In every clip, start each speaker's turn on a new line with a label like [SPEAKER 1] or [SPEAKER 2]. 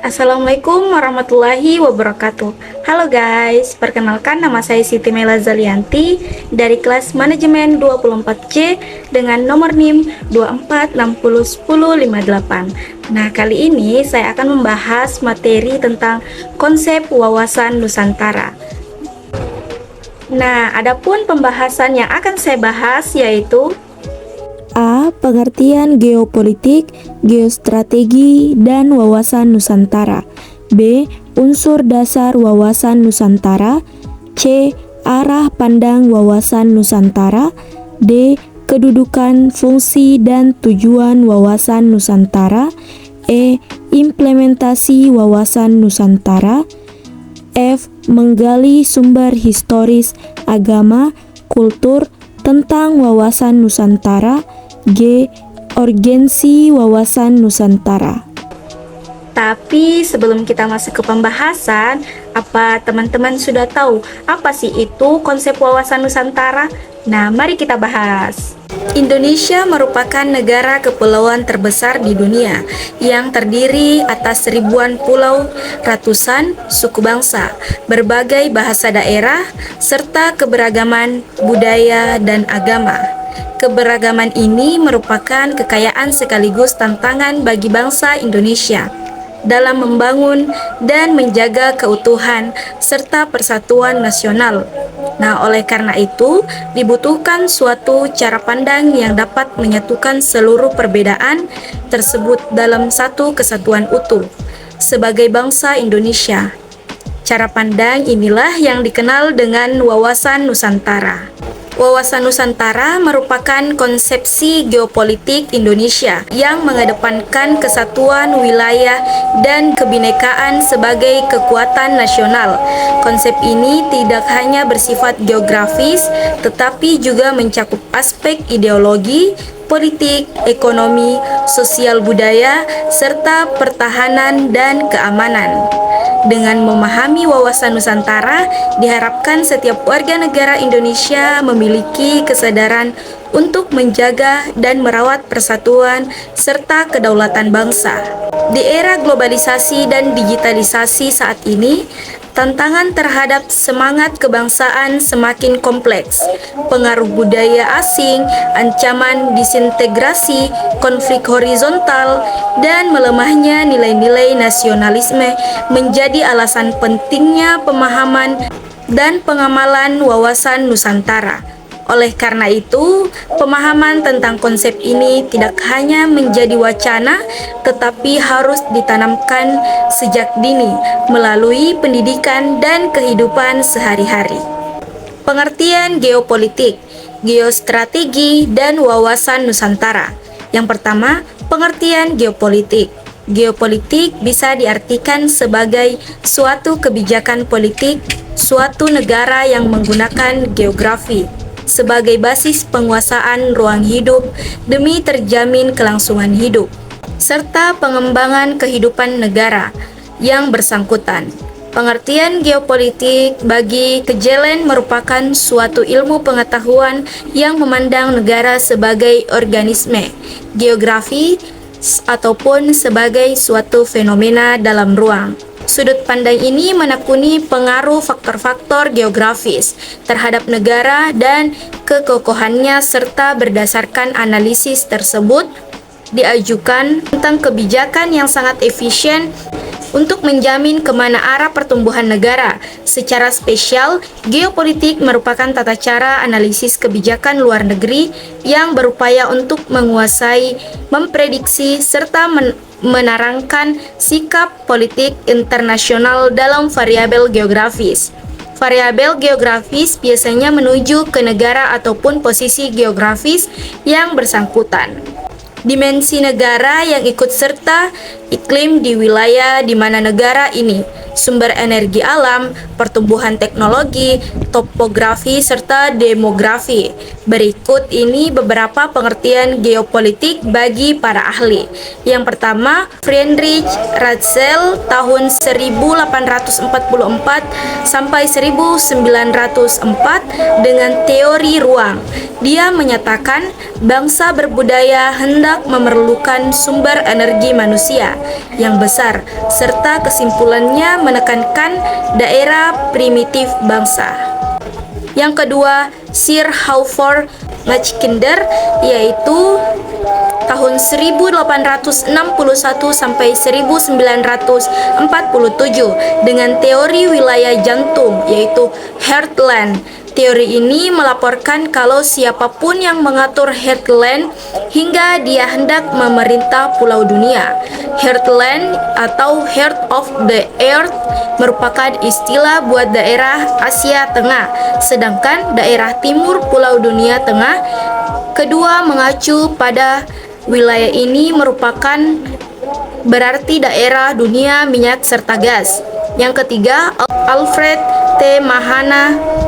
[SPEAKER 1] Assalamualaikum warahmatullahi wabarakatuh. Halo guys, perkenalkan nama saya Siti Mela Zalianti dari kelas manajemen 24C dengan nomor NIM 24601058. Nah, kali ini saya akan membahas materi tentang konsep wawasan Nusantara. Nah, adapun pembahasan yang akan saya bahas yaitu
[SPEAKER 2] A. Pengertian geopolitik, geostrategi, dan wawasan Nusantara. B. Unsur dasar wawasan Nusantara. C. Arah pandang wawasan Nusantara. D. Kedudukan, fungsi, dan tujuan wawasan Nusantara. E. Implementasi wawasan Nusantara. F. Menggali sumber historis, agama, kultur tentang wawasan Nusantara. G. Urgensi wawasan Nusantara.
[SPEAKER 1] Tapi sebelum kita masuk ke pembahasan, apa teman-teman sudah tahu apa sih itu konsep wawasan Nusantara? Nah, mari kita bahas. Indonesia merupakan negara kepulauan terbesar di dunia yang terdiri atas ribuan pulau, ratusan suku bangsa, berbagai bahasa daerah, serta keberagaman budaya dan agama. Keberagaman ini merupakan kekayaan sekaligus tantangan bagi bangsa Indonesia dalam membangun dan menjaga keutuhan serta persatuan nasional. Nah, oleh karena itu, dibutuhkan suatu cara pandang yang dapat menyatukan seluruh perbedaan tersebut dalam satu kesatuan utuh sebagai bangsa Indonesia. Cara pandang inilah yang dikenal dengan wawasan Nusantara. Wawasan Nusantara merupakan konsepsi geopolitik Indonesia yang mengedepankan kesatuan wilayah dan kebinekaan sebagai kekuatan nasional. Konsep ini tidak hanya bersifat geografis, tetapi juga mencakup aspek ideologi, politik, ekonomi, sosial budaya, serta pertahanan dan keamanan. Dengan memahami wawasan Nusantara, diharapkan setiap warga negara Indonesia memiliki kesadaran untuk menjaga dan merawat persatuan serta kedaulatan bangsa. Di era globalisasi dan digitalisasi saat ini, tantangan terhadap semangat kebangsaan semakin kompleks. Pengaruh budaya asing, ancaman disintegrasi, konflik horizontal, dan melemahnya nilai-nilai nasionalisme menjadi alasan pentingnya pemahaman dan pengamalan wawasan Nusantara. Oleh karena itu, pemahaman tentang konsep ini tidak hanya menjadi wacana, tetapi harus ditanamkan sejak dini melalui pendidikan dan kehidupan sehari-hari. Pengertian geopolitik, geostrategi, dan wawasan Nusantara. Yang pertama, pengertian geopolitik. Geopolitik bisa diartikan sebagai suatu kebijakan politik suatu negara yang menggunakan geografi sebagai basis penguasaan ruang hidup demi terjamin kelangsungan hidup, serta pengembangan kehidupan negara yang bersangkutan. Pengertian geopolitik bagi Kejelen merupakan suatu ilmu pengetahuan yang memandang negara sebagai organisme geografi ataupun sebagai suatu fenomena dalam ruang. Sudut pandang ini menekuni pengaruh faktor-faktor geografis terhadap negara dan kekokohannya, serta berdasarkan analisis tersebut diajukan tentang kebijakan yang sangat efisien untuk menjamin kemana arah pertumbuhan negara. Secara spesial, geopolitik merupakan tata cara analisis kebijakan luar negeri yang berupaya untuk menguasai, memprediksi, serta menarangkan sikap politik internasional dalam variabel geografis. Variabel geografis biasanya menuju ke negara ataupun posisi geografis yang bersangkutan. Dimensi negara yang ikut serta iklim di wilayah di mana negara ini sumber energi alam, pertumbuhan teknologi, topografi, serta demografi. Berikut ini beberapa pengertian geopolitik bagi para ahli. Yang pertama, Friedrich Ratzel tahun 1844 sampai 1904 dengan teori ruang. Dia menyatakan bangsa berbudaya hendak memerlukan sumber energi manusia yang besar, serta kesimpulannya menekankan daerah primitif bangsa. Yang kedua, Sir Hawthorne Mackinder, yaitu tahun 1861 sampai 1947 dengan teori wilayah jantung, yaitu heartland. Teori ini melaporkan kalau siapapun yang mengatur heartland hingga dia hendak memerintah pulau dunia. Heartland atau Heart of the Earth merupakan istilah buat daerah Asia Tengah, sedangkan daerah timur pulau dunia tengah. Kedua mengacu pada wilayah ini merupakan berarti daerah dunia minyak serta gas. Yang ketiga, Alfred T.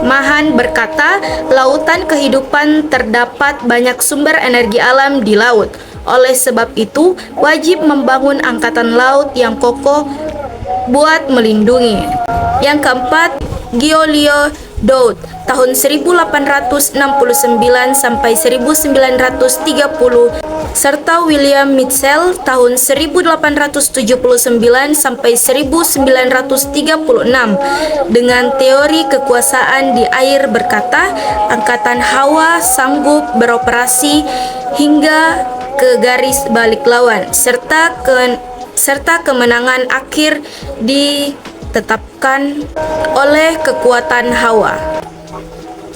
[SPEAKER 1] Mahan berkata, lautan kehidupan terdapat banyak sumber energi alam di laut. Oleh sebab itu, wajib membangun angkatan laut yang kokoh buat melindungi. Yang keempat, Giulio Doud tahun 1869 sampai 1930 serta William Mitchell tahun 1879 sampai 1936 dengan teori kekuasaan di air berkata, angkatan Hawa sanggup beroperasi hingga ke garis balik lawan serta kemenangan akhir ditetapkan oleh kekuatan Hawa.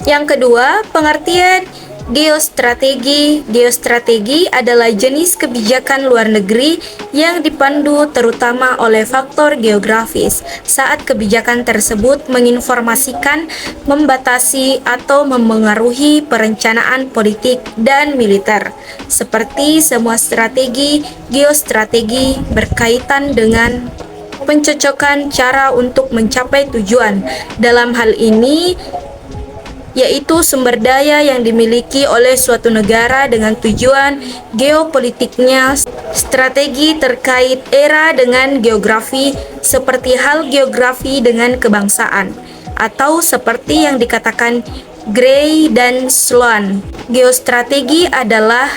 [SPEAKER 1] Yang kedua, pengertian geostrategi. Geostrategi adalah jenis kebijakan luar negeri yang dipandu terutama oleh faktor geografis. Saat kebijakan tersebut menginformasikan, membatasi, atau memengaruhi perencanaan politik dan militer. Seperti semua strategi, geostrategi berkaitan dengan pencocokan cara untuk mencapai tujuan. Dalam hal ini, yaitu sumber daya yang dimiliki oleh suatu negara dengan tujuan geopolitiknya. Strategi terkait era dengan geografi, seperti hal geografi dengan kebangsaan, atau seperti yang dikatakan Gray dan Sloan, geostrategi adalah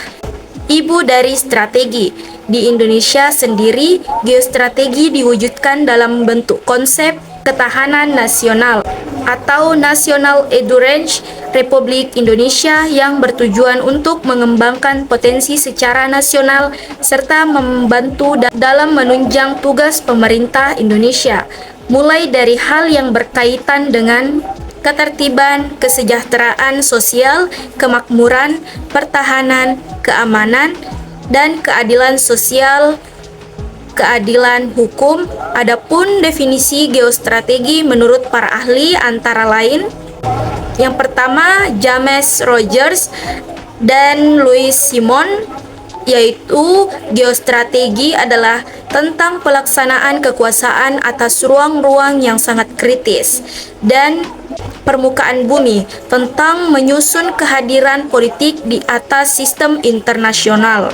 [SPEAKER 1] ibu dari strategi. Di Indonesia sendiri, geostrategi diwujudkan dalam bentuk konsep ketahanan nasional atau National Endurance Republik Indonesia yang bertujuan untuk mengembangkan potensi secara nasional serta membantu dalam menunjang tugas pemerintah Indonesia, mulai dari hal yang berkaitan dengan ketertiban, kesejahteraan sosial, kemakmuran, pertahanan, keamanan, dan keadilan sosial, keadilan hukum. Adapun definisi geostrategi menurut para ahli antara lain, yang pertama James Rogers dan Louis Simon, yaitu geostrategi adalah tentang pelaksanaan kekuasaan atas ruang-ruang yang sangat kritis dan permukaan bumi, tentang menyusun kehadiran politik di atas sistem internasional.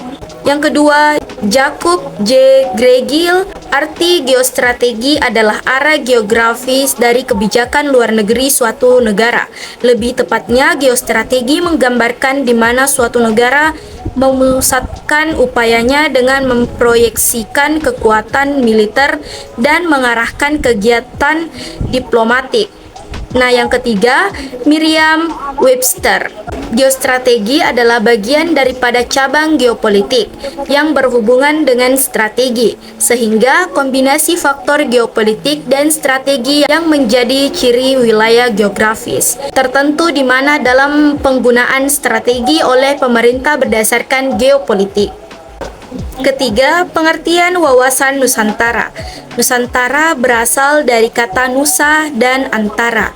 [SPEAKER 1] Yang kedua, Jacob J. Gregill, arti geostrategi adalah arah geografis dari kebijakan luar negeri suatu negara. Lebih tepatnya, geostrategi menggambarkan di mana suatu negara memusatkan upayanya dengan memproyeksikan kekuatan militer dan mengarahkan kegiatan diplomatik. Nah, yang ketiga, Merriam Webster. Geostrategi adalah bagian daripada cabang geopolitik yang berhubungan dengan strategi, sehingga kombinasi faktor geopolitik dan strategi yang menjadi ciri wilayah geografis tertentu di mana dalam penggunaan strategi oleh pemerintah berdasarkan geopolitik. Ketiga, pengertian wawasan Nusantara. Nusantara berasal dari kata Nusa dan Antara.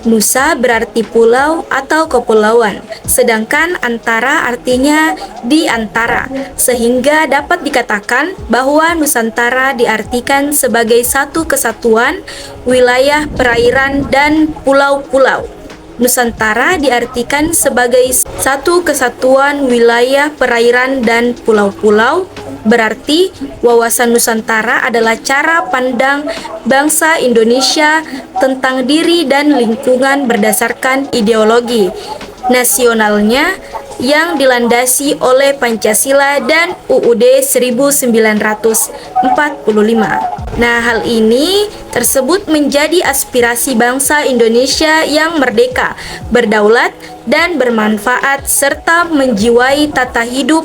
[SPEAKER 1] Nusa berarti pulau atau kepulauan, sedangkan antara artinya di antara, sehingga dapat dikatakan bahwa Nusantara diartikan sebagai satu kesatuan wilayah perairan dan pulau-pulau. Nusantara diartikan sebagai satu kesatuan wilayah perairan dan pulau-pulau, berarti wawasan Nusantara adalah cara pandang bangsa Indonesia tentang diri dan lingkungan berdasarkan ideologi nasionalnya yang dilandasi oleh Pancasila dan UUD 1945. Nah, hal ini tersebut menjadi aspirasi bangsa Indonesia yang merdeka, berdaulat, dan bermanfaat serta menjiwai tata hidup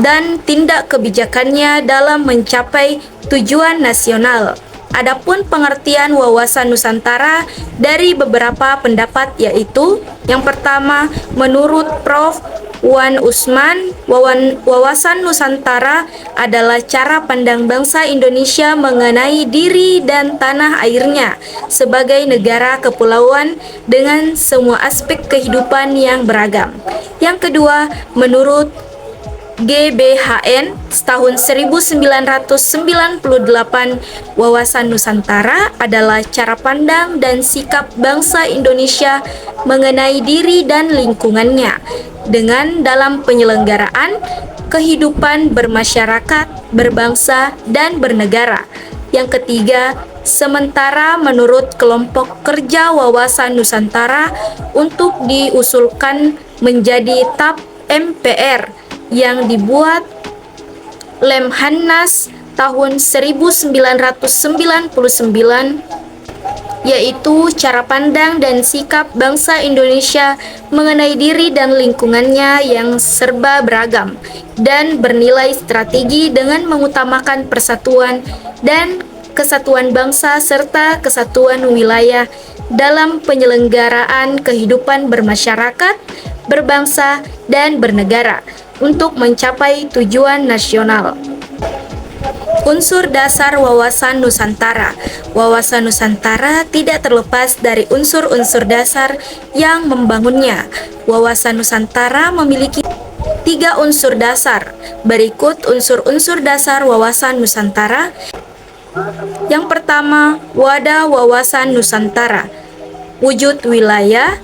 [SPEAKER 1] dan tindak kebijakannya dalam mencapai tujuan nasional. Adapun pengertian wawasan Nusantara dari beberapa pendapat yaitu yang pertama, menurut Prof. Wan Usman, wawasan Nusantara adalah cara pandang bangsa Indonesia mengenai diri dan tanah airnya sebagai negara kepulauan dengan semua aspek kehidupan yang beragam. Yang kedua, menurut GBHN tahun 1998, wawasan Nusantara adalah cara pandang dan sikap bangsa Indonesia mengenai diri dan lingkungannya dengan dalam penyelenggaraan kehidupan bermasyarakat, berbangsa, dan bernegara. Yang ketiga, sementara menurut kelompok kerja wawasan Nusantara untuk diusulkan menjadi TAP MPR yang dibuat Lemhanas tahun 1999, yaitu cara pandang dan sikap bangsa Indonesia mengenai diri dan lingkungannya yang serba beragam dan bernilai strategi dengan mengutamakan persatuan dan kesatuan bangsa serta kesatuan wilayah dalam penyelenggaraan kehidupan bermasyarakat, berbangsa, dan bernegara untuk mencapai tujuan nasional. Unsur dasar wawasan Nusantara. Wawasan Nusantara tidak terlepas dari unsur-unsur dasar yang membangunnya. Wawasan Nusantara memiliki 3 unsur dasar. Berikut unsur-unsur dasar wawasan Nusantara. Yang pertama, wadah wawasan Nusantara. Wujud wilayah.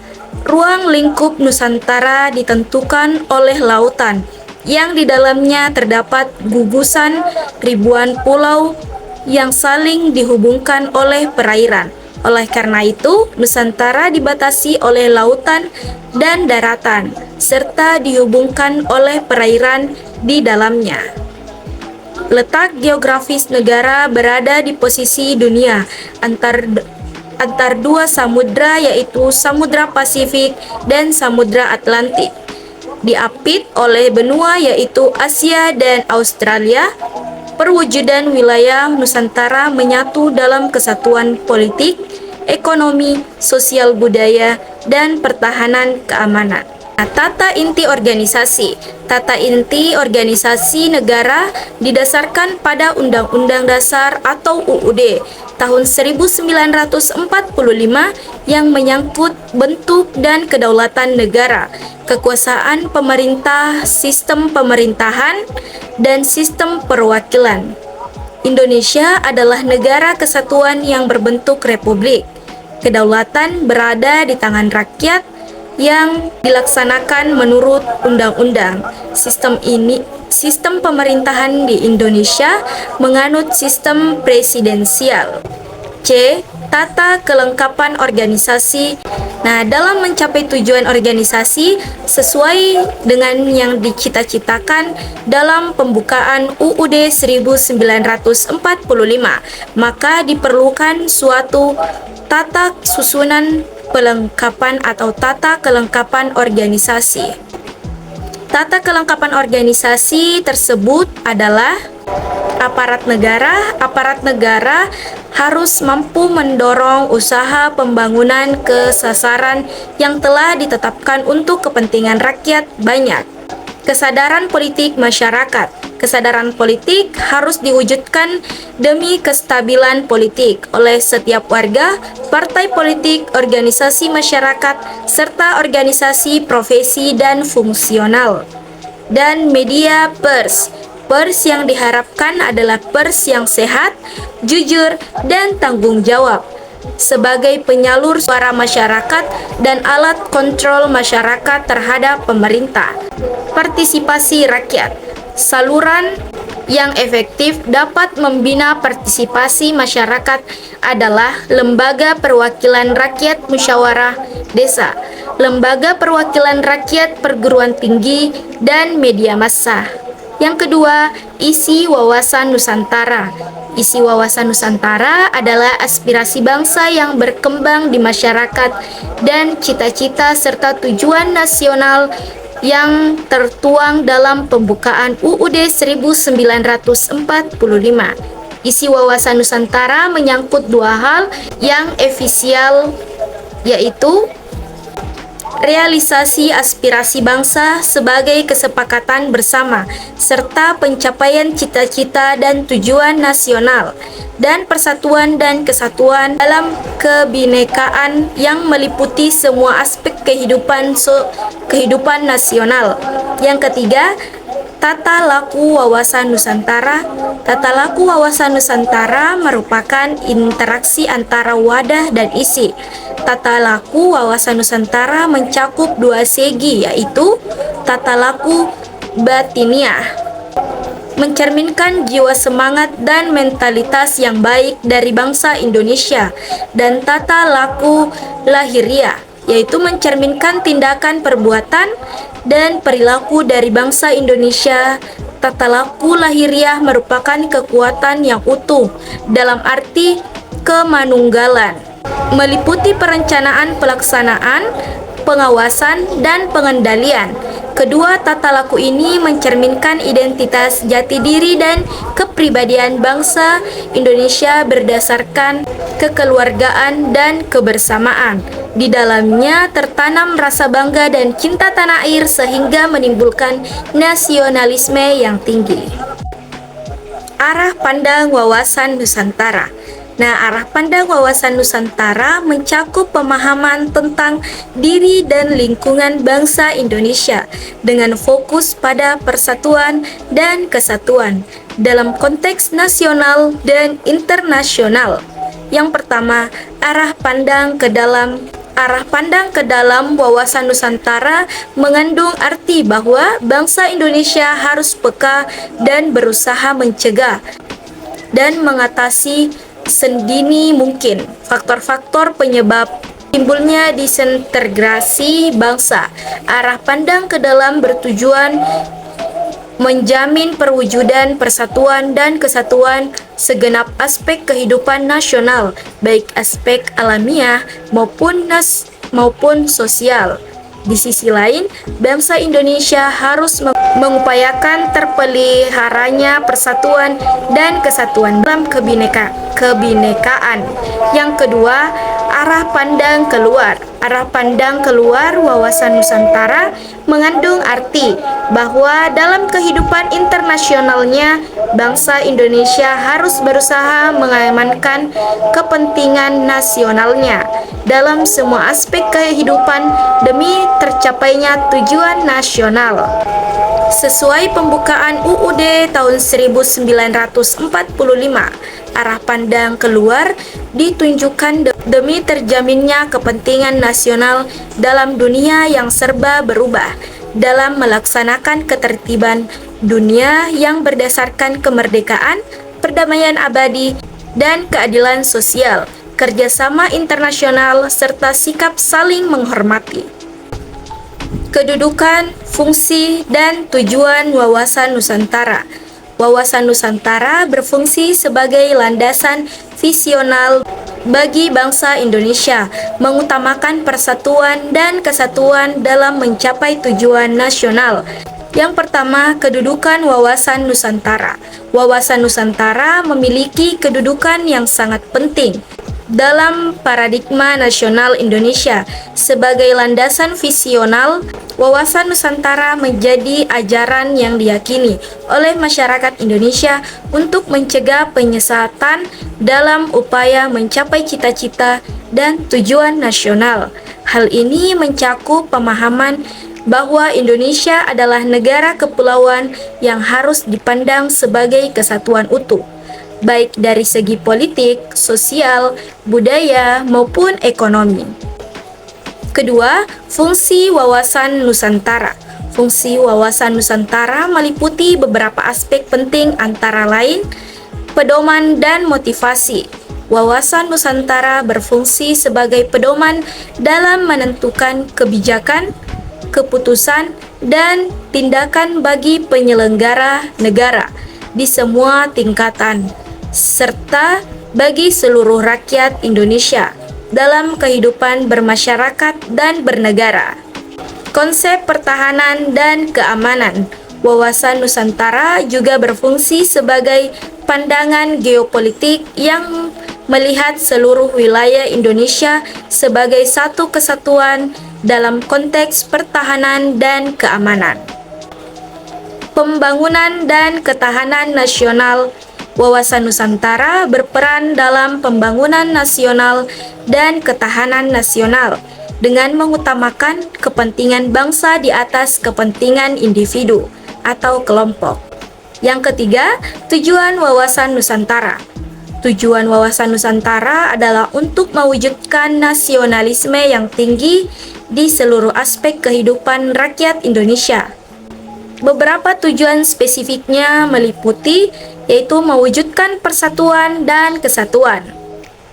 [SPEAKER 1] Ruang lingkup Nusantara ditentukan oleh lautan, yang di dalamnya terdapat gugusan ribuan pulau yang saling dihubungkan oleh perairan. Oleh karena itu, Nusantara dibatasi oleh lautan dan daratan, serta dihubungkan oleh perairan di dalamnya. Letak geografis negara berada di posisi dunia antar 2 samudra, yaitu Samudra Pasifik dan Samudra Atlantik. Diapit oleh benua yaitu Asia dan Australia. Perwujudan wilayah Nusantara menyatu dalam kesatuan politik, ekonomi, sosial budaya, dan pertahanan keamanan. Nah, tata inti organisasi. Tata inti organisasi negara didasarkan pada Undang-Undang Dasar atau UUD tahun 1945 yang menyangkut bentuk dan kedaulatan negara, kekuasaan pemerintah, sistem pemerintahan, dan sistem perwakilan. Indonesia adalah negara kesatuan yang berbentuk republik. Kedaulatan berada di tangan rakyat yang dilaksanakan menurut undang-undang. Sistem pemerintahan di Indonesia menganut sistem presidensial. C. Tata kelengkapan organisasi. Nah, dalam mencapai tujuan organisasi sesuai dengan yang dicita-citakan dalam pembukaan UUD 1945, maka diperlukan suatu tata susunan pelengkapan atau tata kelengkapan organisasi. Tata kelengkapan organisasi tersebut adalah aparat negara. Aparat negara harus mampu mendorong usaha pembangunan ke sasaran yang telah ditetapkan untuk kepentingan rakyat banyak. Kesadaran politik masyarakat. Kesadaran politik harus diwujudkan demi kestabilan politik oleh setiap warga, partai politik, organisasi masyarakat, serta organisasi profesi dan fungsional. Dan media pers. Pers yang diharapkan adalah pers yang sehat, jujur, dan tanggung jawab sebagai penyalur suara masyarakat dan alat kontrol masyarakat terhadap pemerintah. Partisipasi rakyat. Saluran yang efektif dapat membina partisipasi masyarakat adalah Lembaga Perwakilan Rakyat Musyawarah Desa, Lembaga Perwakilan Rakyat Perguruan Tinggi, dan media massa. Yang kedua, isi wawasan Nusantara. Isi wawasan Nusantara adalah aspirasi bangsa yang berkembang di masyarakat dan cita-cita serta tujuan nasional yang tertuang dalam pembukaan UUD 1945. Isi wawasan Nusantara menyangkut dua hal yang esensial, yaitu realisasi aspirasi bangsa sebagai kesepakatan bersama, serta pencapaian cita-cita dan tujuan nasional, dan persatuan dan kesatuan dalam kebinekaan yang meliputi semua aspek kehidupan nasional. Yang ketiga, tata laku wawasan Nusantara. Tata laku wawasan Nusantara merupakan interaksi antara wadah dan isi. Tata laku wawasan Nusantara mencakup dua segi, yaitu tata laku batiniah, mencerminkan jiwa semangat dan mentalitas yang baik dari bangsa Indonesia, dan tata laku lahiriah, yaitu mencerminkan tindakan, perbuatan, dan perilaku dari bangsa Indonesia. Tata laku lahiriah merupakan kekuatan yang utuh dalam arti kemanunggalan, meliputi perencanaan, pelaksanaan, pengawasan, dan pengendalian. Kedua tata laku ini mencerminkan identitas jati diri dan kepribadian bangsa Indonesia berdasarkan kekeluargaan dan kebersamaan. Di dalamnya tertanam rasa bangga dan cinta tanah air sehingga menimbulkan nasionalisme yang tinggi. Arah pandang wawasan Nusantara. Nah, arah pandang wawasan Nusantara mencakup pemahaman tentang diri dan lingkungan bangsa Indonesia dengan fokus pada persatuan dan kesatuan dalam konteks nasional dan internasional. Yang pertama, arah pandang ke dalam wawasan Nusantara mengandung arti bahwa bangsa Indonesia harus peka dan berusaha mencegah dan mengatasi sedini mungkin faktor-faktor penyebab timbulnya disintegrasi bangsa. Arah pandang ke dalam bertujuan menjamin perwujudan persatuan dan kesatuan segenap aspek kehidupan nasional, baik aspek alamiah maupun sosial. Di sisi lain, bangsa Indonesia harus mengupayakan terpeliharanya persatuan dan kesatuan dalam kebinekaan. Yang kedua, arah pandang keluar. Arah pandang keluar wawasan Nusantara mengandung arti bahwa dalam kehidupan internasionalnya, bangsa Indonesia harus berusaha mengamankan kepentingan nasionalnya dalam semua aspek kehidupan demi tercapainya tujuan nasional. Sesuai pembukaan UUD tahun 1945, arah pandang keluar ditunjukkan demi terjaminnya kepentingan nasional dalam dunia yang serba berubah, dalam melaksanakan ketertiban dunia yang berdasarkan kemerdekaan, perdamaian abadi, dan keadilan sosial, kerjasama internasional, serta sikap saling menghormati. Kedudukan, fungsi, dan tujuan wawasan Nusantara. Wawasan Nusantara berfungsi sebagai landasan visional bagi bangsa Indonesia, mengutamakan persatuan dan kesatuan dalam mencapai tujuan nasional. Yang pertama, kedudukan wawasan Nusantara. Wawasan Nusantara memiliki kedudukan yang sangat penting dalam paradigma nasional Indonesia sebagai landasan visional Wawasan Nusantara menjadi ajaran yang diyakini oleh masyarakat Indonesia untuk mencegah penyesatan dalam upaya mencapai cita-cita dan tujuan nasional. Hal ini mencakup pemahaman bahwa Indonesia adalah negara kepulauan yang harus dipandang sebagai kesatuan utuh, baik dari segi politik, sosial, budaya, maupun ekonomi. Kedua, fungsi wawasan Nusantara. Fungsi wawasan Nusantara meliputi beberapa aspek penting antara lain pedoman dan motivasi. Wawasan Nusantara berfungsi sebagai pedoman dalam menentukan kebijakan, keputusan, dan tindakan bagi penyelenggara negara di semua tingkatan, serta bagi seluruh rakyat Indonesia dalam kehidupan bermasyarakat dan bernegara. Konsep pertahanan dan keamanan. Wawasan Nusantara juga berfungsi sebagai pandangan geopolitik yang melihat seluruh wilayah Indonesia sebagai satu kesatuan dalam konteks pertahanan dan keamanan. Pembangunan dan ketahanan nasional. Wawasan Nusantara berperan dalam pembangunan nasional dan ketahanan nasional dengan mengutamakan kepentingan bangsa di atas kepentingan individu atau kelompok. Yang ketiga, tujuan wawasan Nusantara. Tujuan wawasan Nusantara adalah untuk mewujudkan nasionalisme yang tinggi di seluruh aspek kehidupan rakyat Indonesia. Beberapa tujuan spesifiknya meliputi yaitu mewujudkan persatuan dan kesatuan,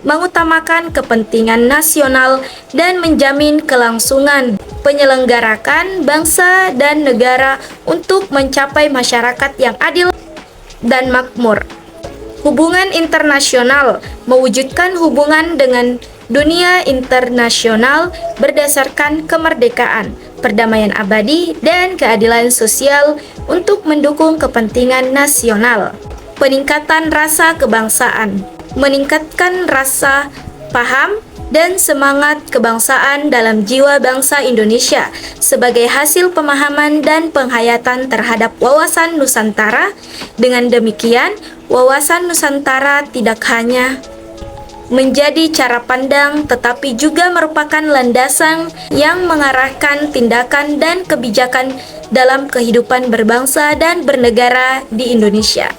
[SPEAKER 1] mengutamakan kepentingan nasional dan menjamin kelangsungan penyelenggarakan bangsa dan negara untuk mencapai masyarakat yang adil dan makmur. Hubungan internasional, mewujudkan hubungan dengan dunia internasional berdasarkan kemerdekaan, perdamaian abadi, dan keadilan sosial untuk mendukung kepentingan nasional. Peningkatan rasa kebangsaan, meningkatkan rasa paham dan semangat kebangsaan dalam jiwa bangsa Indonesia sebagai hasil pemahaman dan penghayatan terhadap wawasan Nusantara. Dengan demikian, wawasan Nusantara tidak hanya menjadi cara pandang tetapi juga merupakan landasan yang mengarahkan tindakan dan kebijakan dalam kehidupan berbangsa dan bernegara di Indonesia.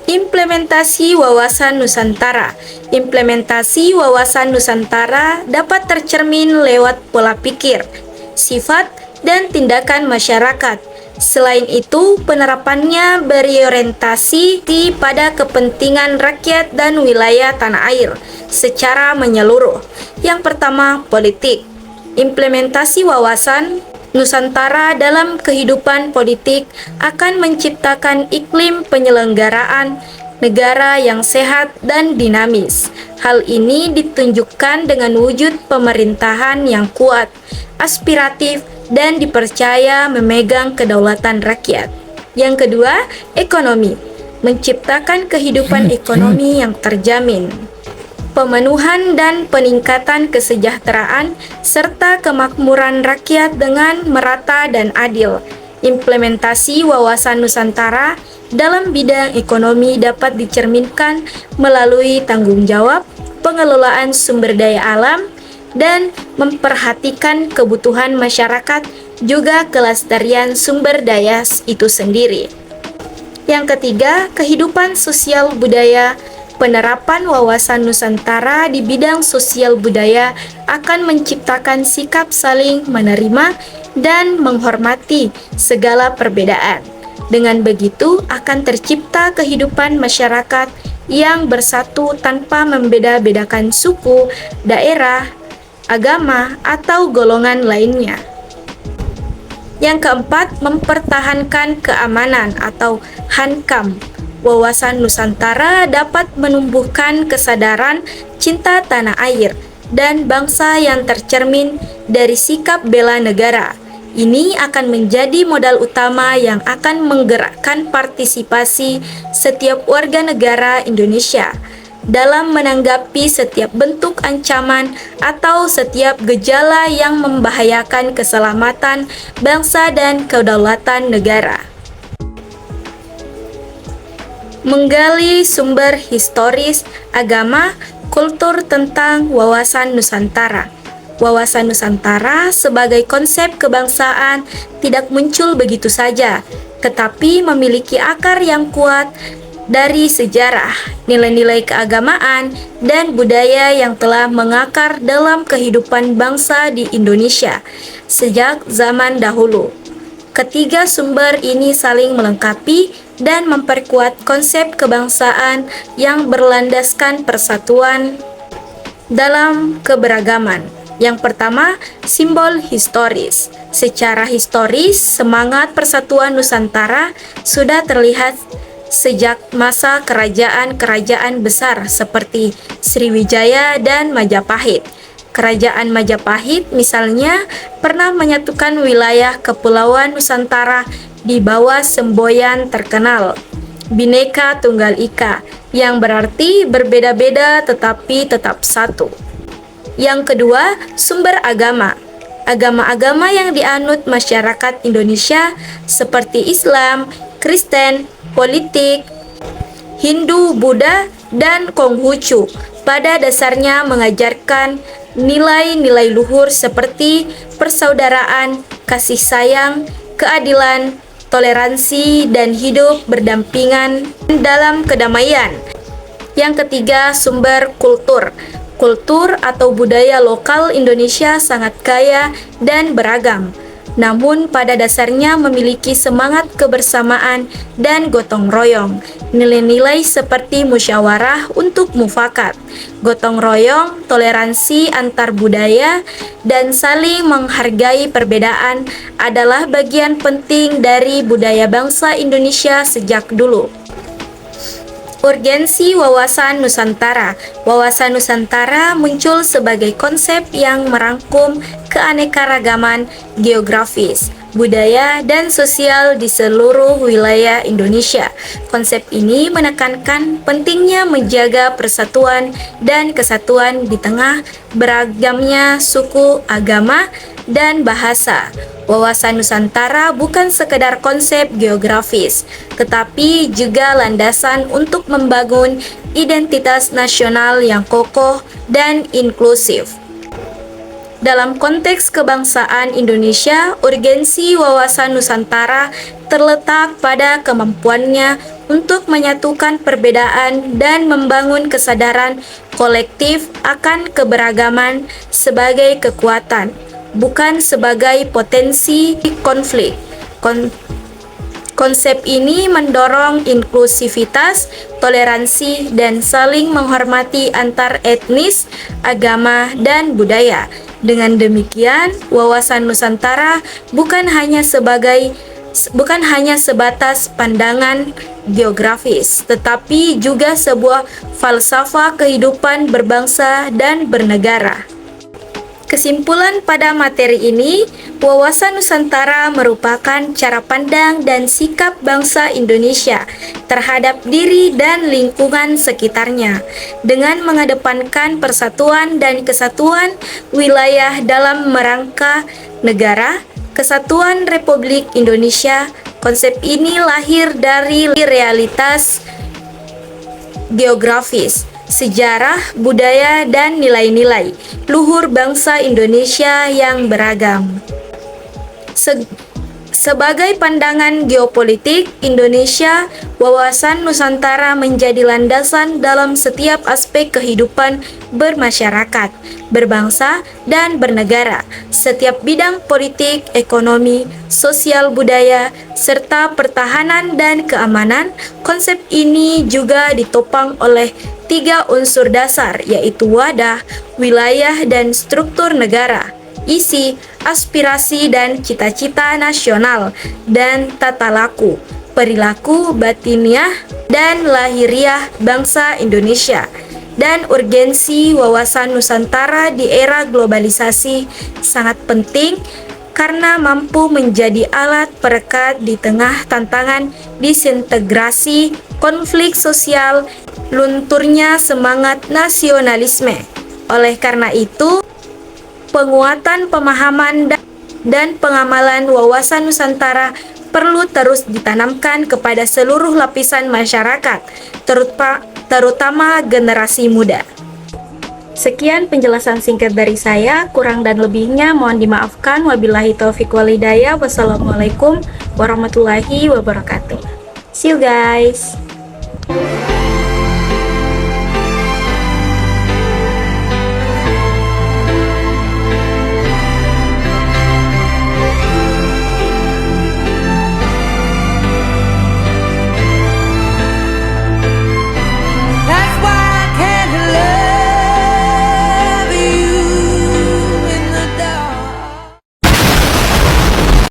[SPEAKER 1] Implementasi wawasan Nusantara. Implementasi wawasan Nusantara dapat tercermin lewat pola pikir, sifat, dan tindakan masyarakat. Selain itu, penerapannya berorientasi pada kepentingan rakyat dan wilayah tanah air secara menyeluruh. Yang pertama, politik. Implementasi wawasan Nusantara dalam kehidupan politik akan menciptakan iklim penyelenggaraan negara yang sehat dan dinamis. Hal ini ditunjukkan dengan wujud pemerintahan yang kuat, aspiratif, dan dipercaya memegang kedaulatan rakyat. Yang kedua, ekonomi. Menciptakan kehidupan ekonomi yang terjamin, pemenuhan dan peningkatan kesejahteraan, serta kemakmuran rakyat dengan merata dan adil. Implementasi wawasan Nusantara dalam bidang ekonomi dapat dicerminkan melalui tanggung jawab, pengelolaan sumber daya alam, dan memperhatikan kebutuhan masyarakat, juga kelestarian sumber daya itu sendiri. Yang ketiga, kehidupan sosial budaya. Penerapan wawasan Nusantara di bidang sosial budaya akan menciptakan sikap saling menerima dan menghormati segala perbedaan. Dengan begitu, akan tercipta kehidupan masyarakat yang bersatu tanpa membeda-bedakan suku, daerah, agama, atau golongan lainnya. Yang keempat, mempertahankan keamanan atau HANKAM. Wawasan Nusantara dapat menumbuhkan kesadaran cinta tanah air dan bangsa yang tercermin dari sikap bela negara. Ini akan menjadi modal utama yang akan menggerakkan partisipasi setiap warga negara Indonesia dalam menanggapi setiap bentuk ancaman atau setiap gejala yang membahayakan keselamatan bangsa dan kedaulatan negara. Menggali sumber historis, agama, kultur tentang wawasan Nusantara. Wawasan Nusantara sebagai konsep kebangsaan tidak muncul begitu saja, tetapi memiliki akar yang kuat dari sejarah, nilai-nilai keagamaan, dan budaya yang telah mengakar dalam kehidupan bangsa di Indonesia sejak zaman dahulu. Ketiga sumber ini saling melengkapi dan memperkuat konsep kebangsaan yang berlandaskan persatuan dalam keberagaman. Yang pertama, simbol historis. Secara historis, semangat persatuan Nusantara sudah terlihat sejak masa kerajaan-kerajaan besar seperti Sriwijaya dan Majapahit. Kerajaan Majapahit misalnya pernah menyatukan wilayah Kepulauan Nusantara di bawah semboyan terkenal Bhinneka Tunggal Ika, yang berarti berbeda-beda tetapi tetap satu. Yang kedua, sumber agama. Agama-agama yang dianut masyarakat Indonesia seperti Islam, Kristen, politik, Hindu, Buddha, dan Konghucu pada dasarnya mengajarkan nilai-nilai luhur seperti persaudaraan, kasih sayang, keadilan, toleransi, dan hidup berdampingan dalam kedamaian. Yang ketiga, sumber kultur. Kultur atau budaya lokal Indonesia sangat kaya dan beragam, namun pada dasarnya memiliki semangat kebersamaan dan gotong royong. Nilai-nilai seperti musyawarah untuk mufakat, gotong royong, toleransi antar budaya, dan saling menghargai perbedaan adalah bagian penting dari budaya bangsa Indonesia sejak dulu. Urgensi wawasan Nusantara. Wawasan Nusantara muncul sebagai konsep yang merangkum keanekaragaman geografis, budaya, dan sosial di seluruh wilayah Indonesia. Konsep ini menekankan pentingnya menjaga persatuan dan kesatuan di tengah beragamnya suku, agama, dan bahasa. Wawasan Nusantara bukan sekedar konsep geografis, tetapi juga landasan untuk membangun identitas nasional yang kokoh dan inklusif. Dalam konteks kebangsaan Indonesia, urgensi wawasan Nusantara terletak pada kemampuannya untuk menyatukan perbedaan dan membangun kesadaran kolektif akan keberagaman sebagai kekuatan, bukan sebagai potensi konflik. Konsep ini mendorong inklusivitas, toleransi, dan saling menghormati antar etnis, agama, dan budaya. Dengan demikian, wawasan Nusantara bukan hanya sebatas pandangan geografis, tetapi juga sebuah falsafah kehidupan berbangsa dan bernegara. Kesimpulan pada materi ini, wawasan Nusantara merupakan cara pandang dan sikap bangsa Indonesia terhadap diri dan lingkungan sekitarnya, dengan mengedepankan persatuan dan kesatuan wilayah dalam merangka negara Kesatuan Republik Indonesia. Konsep ini lahir dari realitas geografis, sejarah, budaya, dan nilai-nilai luhur bangsa Indonesia yang beragam. Sebagai pandangan geopolitik Indonesia, wawasan Nusantara menjadi landasan dalam setiap aspek kehidupan bermasyarakat, berbangsa, dan bernegara. Setiap bidang politik, ekonomi, sosial, budaya, serta pertahanan dan keamanan. Konsep ini juga ditopang oleh 3 unsur dasar, yaitu wadah, wilayah, dan struktur negara, isi, aspirasi dan cita-cita nasional, dan tata laku, perilaku batiniah dan lahiriah bangsa Indonesia. Dan urgensi wawasan Nusantara di era globalisasi sangat penting karena mampu menjadi alat perekat di tengah tantangan disintegrasi konflik sosial, lunturnya semangat nasionalisme. Oleh karena itu, penguatan pemahaman dan pengamalan wawasan Nusantara perlu terus ditanamkan kepada seluruh lapisan masyarakat, terutama generasi muda. Sekian penjelasan singkat dari saya, kurang dan lebihnya mohon dimaafkan. Wabillahi taufiq wal hidayah. Wassalamualaikum warahmatullahi wabarakatuh. See you guys.